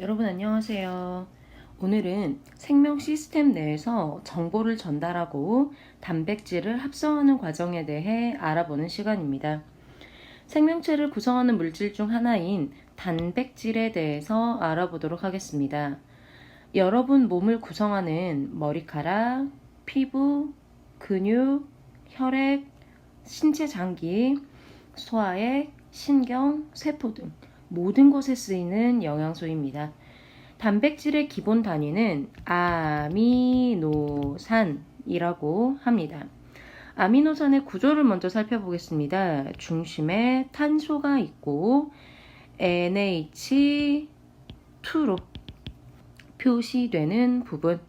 여러분 안녕하세요. 오늘은 생명 시스템 내에서 정보를 전달하고 단백질을 합성하는 과정에 대해 알아보는 시간입니다. 생명체를 구성하는 물질 중 하나인 단백질에 대해서 알아보도록 하겠습니다. 여러분 몸을 구성하는 머리카락, 피부, 근육, 혈액, 신체 장기, 소화액, 신경, 세포 등 모든 곳에 쓰이는 영양소입니다. 단백질의 기본 단위는 아미노산이라고 합니다. 아미노산의 구조를 먼저 살펴보겠습니다. 중심에 탄소가 있고 NH2로 표시되는 부분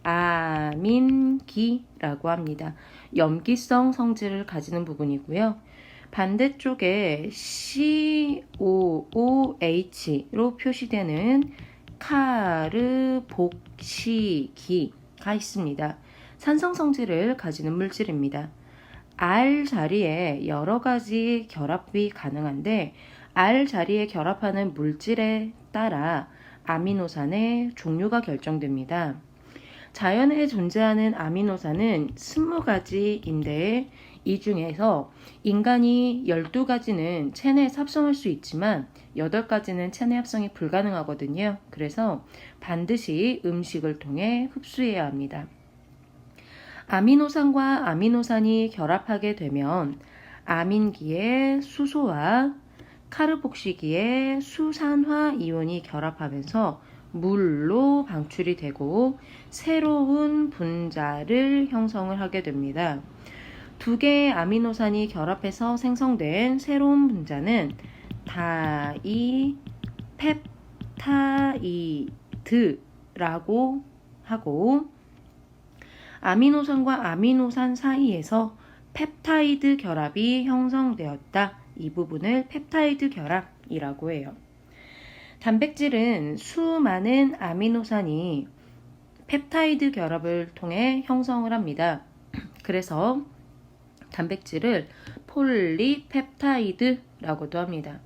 아민기라고 합니다. 염기성 성질을 가지는 부분이고요. 반대쪽에 COOH로 표시되는 카르복시기가 있습니다. 산성 성질을 가지는 물질입니다. R 자리에 여러 가지 결합이 가능한데 R 자리에 결합하는 물질에 따라 아미노산의 종류가 결정됩니다. 자연에 존재하는 아미노산은 20가지인데 이 중에서 인간이 12가지는 체내에 합성할 수 있지만 8가지는 체내 합성이 불가능하거든요. 그래서 반드시 음식을 통해 흡수해야 합니다. 아미노산과 아미노산이 결합하게 되면 아민기의 수소와 카르복시기의 수산화 이온이 결합하면서 물로 방출이 되고 새로운 분자를 형성을 하게 됩니다. 두 개의 아미노산이 결합해서 생성된 새로운 분자는 다이펩타이드라고 하고 아미노산과 아미노산 사이에서 펩타이드 결합이 형성되었다. 이 부분을 펩타이드 결합이라고 해요. 단백질은 수많은 아미노산이 펩타이드 결합을 통해 형성을 합니다. 그래서 단백질을 폴리펩타이드라고도 합니다.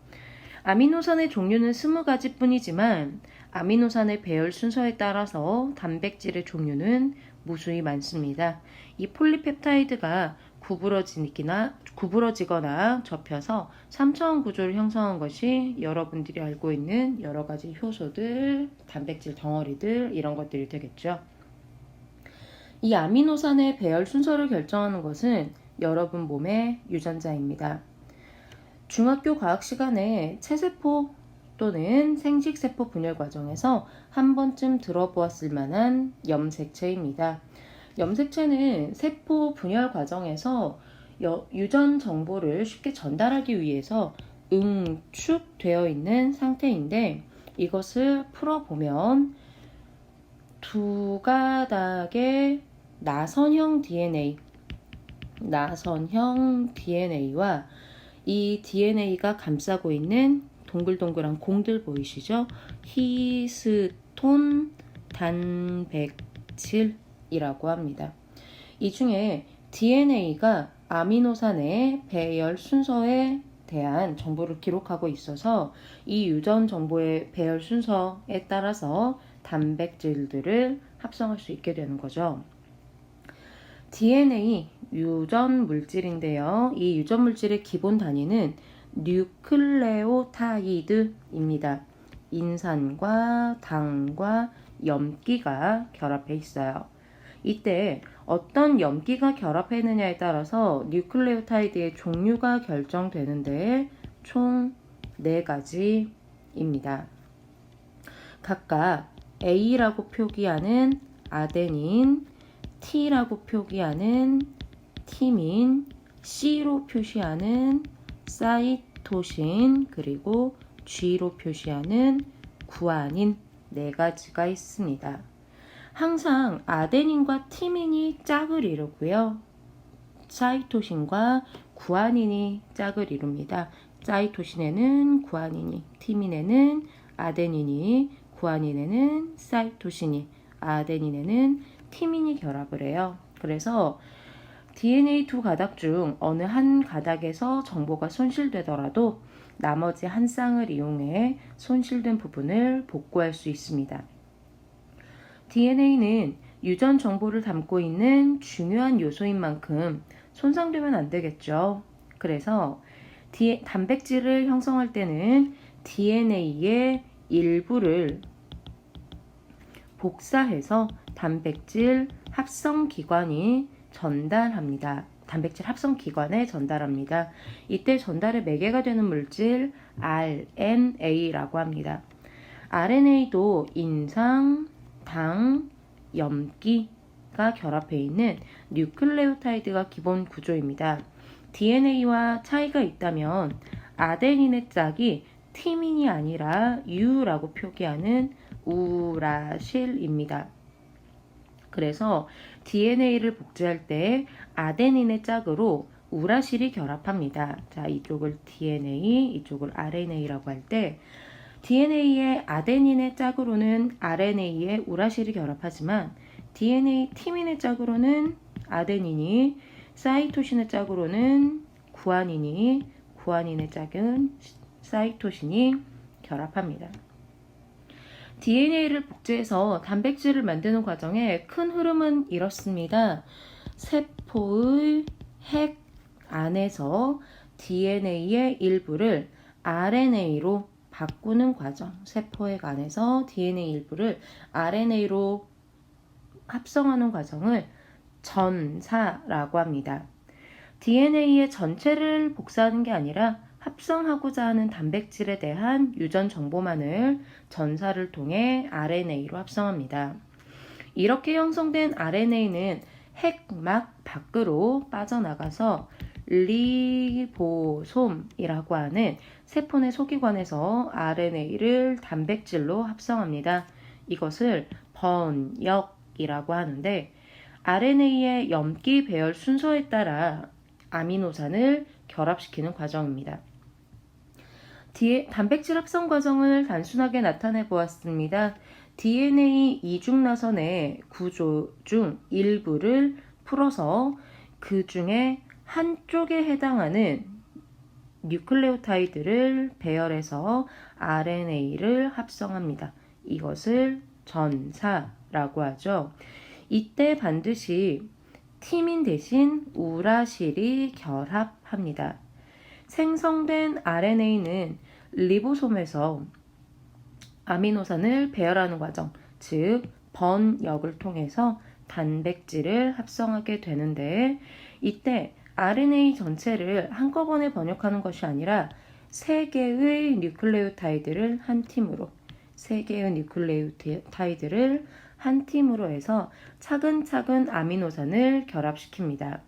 아미노산의 종류는 20가지 뿐이지만 아미노산의 배열 순서에 따라서 단백질의 종류는 무수히 많습니다. 이 폴리펩타이드가 구부러지거나 접혀서 3차원 구조를 형성한 것이 여러분들이 알고 있는 여러 가지 효소들, 단백질 덩어리들 이런 것들이 되겠죠. 이 아미노산의 배열 순서를 결정하는 것은 여러분 몸의 유전자입니다. 중학교 과학 시간에 체세포 또는 생식세포 분열 과정에서 한 번쯤 들어보았을 만한 염색체입니다. 염색체는 세포 분열 과정에서 유전 정보를 쉽게 전달하기 위해서 응축되어 있는 상태인데 이것을 풀어보면 두 가닥의 나선형 DNA와 이 DNA가 감싸고 있는 동글동글한 공들 보이시죠? 히스톤 단백질이라고 합니다. 이 중에 DNA가 아미노산의 배열 순서에 대한 정보를 기록하고 있어서 이 유전 정보의 배열 순서에 따라서 단백질들을 합성할 수 있게 되는 거죠. DNA 유전 물질인데요. 이 유전 물질의 기본 단위는 뉴클레오타이드입니다. 인산과 당과 염기가 결합해 있어요. 이때 어떤 염기가 결합했느냐에 따라서 뉴클레오타이드의 종류가 결정되는데 총 4가지입니다. 각각 A라고 표기하는 아데닌, T라고 표기하는 티민, C로 표시하는 사이토신, 그리고 G로 표시하는 구아닌 4가지가 있습니다. 항상 아데닌과 티민이 짝을 이루고요. 사이토신과 구아닌이 짝을 이룹니다. 사이토신에는 구아닌이, 티민에는 아데닌이, 구아닌에는 사이토신이, 아데닌에는 티민이 결합을 해요. 그래서 DNA 두 가닥 중 어느 한 가닥에서 정보가 손실되더라도 나머지 한 쌍을 이용해 손실된 부분을 복구할 수 있습니다. DNA는 유전 정보를 담고 있는 중요한 요소인 만큼 손상되면 안 되겠죠. 그래서 단백질을 형성할 때는 DNA의 일부를 복사해서 단백질 합성 기관이 전달합니다. 단백질 합성 기관에 전달합니다. 이때 전달의 매개가 되는 물질 RNA라고 합니다. RNA도 인상, 당, 염기가 결합해 있는 뉴클레오타이드가 기본 구조입니다. DNA와 차이가 있다면 아데닌의 짝이 티민이 아니라 U라고 표기하는 우라실입니다. 그래서 DNA를 복제할 때 아데닌의 짝으로 우라실이 결합합니다. 자, 이쪽을 DNA, 이쪽을 RNA라고 할 때 DNA의 아데닌의 짝으로는 RNA의 우라실이 결합하지만 DNA 티민의 짝으로는 아데닌이, 사이토신의 짝으로는 구아닌이, 구아닌의 짝은 사이토신이 결합합니다. DNA를 복제해서 단백질을 만드는 과정의 큰 흐름은 이렇습니다. 세포의 핵 안에서 DNA의 일부를 RNA로 바꾸는 과정, 세포핵 안에서 DNA 일부를 RNA로 합성하는 과정을 전사라고 합니다. DNA의 전체를 복사하는 게 아니라 합성하고자 하는 단백질에 대한 유전 정보만을 전사를 통해 RNA로 합성합니다. 이렇게 형성된 RNA는 핵막 밖으로 빠져나가서 리보솜이라고 하는 세포 내 소기관에서 RNA를 단백질로 합성합니다. 이것을 번역이라고 하는데 RNA의 염기 배열 순서에 따라 아미노산을 결합시키는 과정입니다. 단백질 합성 과정을 단순하게 나타내 보았습니다. DNA 이중나선의 구조 중 일부를 풀어서 그 중에 한쪽에 해당하는 뉴클레오타이드를 배열해서 RNA를 합성합니다. 이것을 전사라고 하죠. 이때 반드시 티민 대신 우라실이 결합합니다. 생성된 RNA는 리보솜에서 아미노산을 배열하는 과정, 즉 번역을 통해서 단백질을 합성하게 되는데 이때 RNA 전체를 한꺼번에 번역하는 것이 아니라 3개의 뉴클레오타이드를 한 팀으로 3개의 뉴클레오타이드를 한 팀으로 해서 차근차근 아미노산을 결합시킵니다.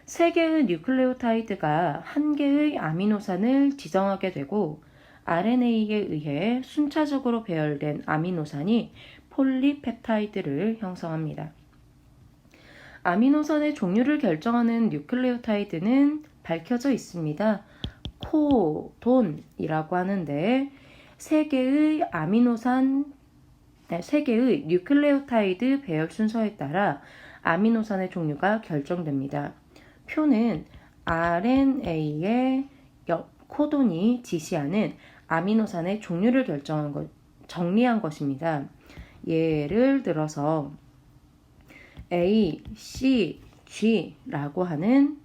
3개의 뉴클레오타이드가 1개의 아미노산을 지정하게 되고 RNA에 의해 순차적으로 배열된 아미노산이 폴리펩타이드를 형성합니다. 아미노산의 종류를 결정하는 뉴클레오타이드는 밝혀져 있습니다. 코돈이라고 하는데 3개의 뉴클레오타이드 배열 순서에 따라 아미노산의 종류가 결정됩니다. 표는 RNA의 코돈이 지시하는 아미노산의 종류를 정리한 것입니다. 예를 들어서 A, C, G라고 하는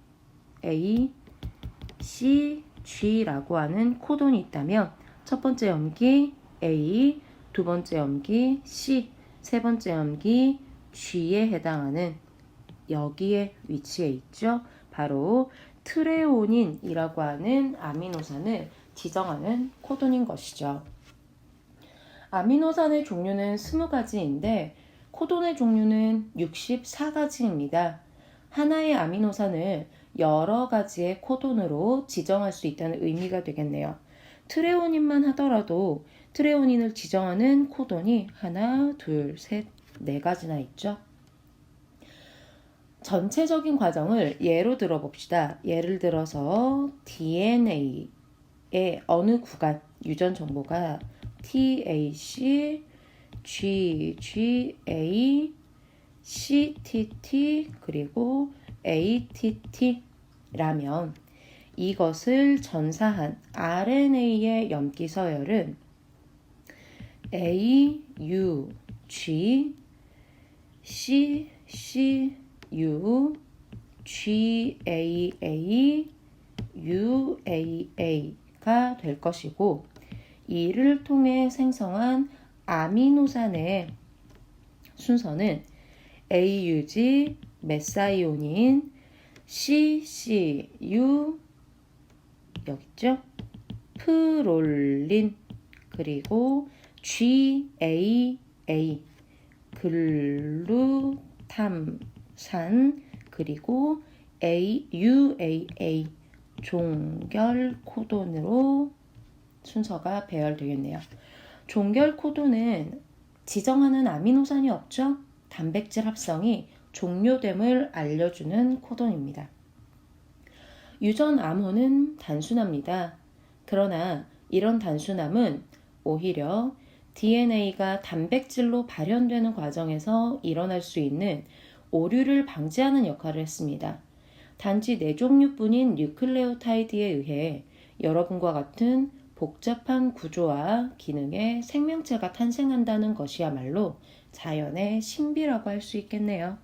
코돈이 있다면 첫 번째 염기 A, 두 번째 염기 C, 세 번째 염기 G에 해당하는 여기에 위치해 있죠. 바로 트레오닌이라고 하는 아미노산을 지정하는 코돈인 것이죠. 아미노산의 종류는 20가지인데 코돈의 종류는 64가지입니다. 하나의 아미노산을 여러 가지의 코돈으로 지정할 수 있다는 의미가 되겠네요. 트레오닌만 하더라도 트레오닌을 지정하는 코돈이 하나, 둘, 셋, 4가지나 있죠. 전체적인 과정을 예로 들어봅시다. 예를 들어서 DNA의 어느 구간 유전 정보가 TAC, GGA, CTT, 그리고 ATT라면 이것을 전사한 RNA의 염기 서열은 A, U, G, C, C, U, G, A, A, U, A, A가 될 것이고 이를 통해 생성한 아미노산의 순서는 AUG, 메사이오닌, CCU, 여기 있죠? 프롤린, 그리고 GAA, 글루탐산, 그리고 UAA, 종결 코돈으로 순서가 배열되겠네요. 종결 코돈은 지정하는 아미노산이 없죠? 단백질 합성이 종료됨을 알려주는 코돈입니다. 유전 암호는 단순합니다. 그러나 이런 단순함은 오히려 DNA가 단백질로 발현되는 과정에서 일어날 수 있는 오류를 방지하는 역할을 했습니다. 단지 4종류뿐인 뉴클레오타이드에 의해 여러분과 같은 복잡한 구조와 기능의 생명체가 탄생한다는 것이야말로 자연의 신비라고 할 수 있겠네요.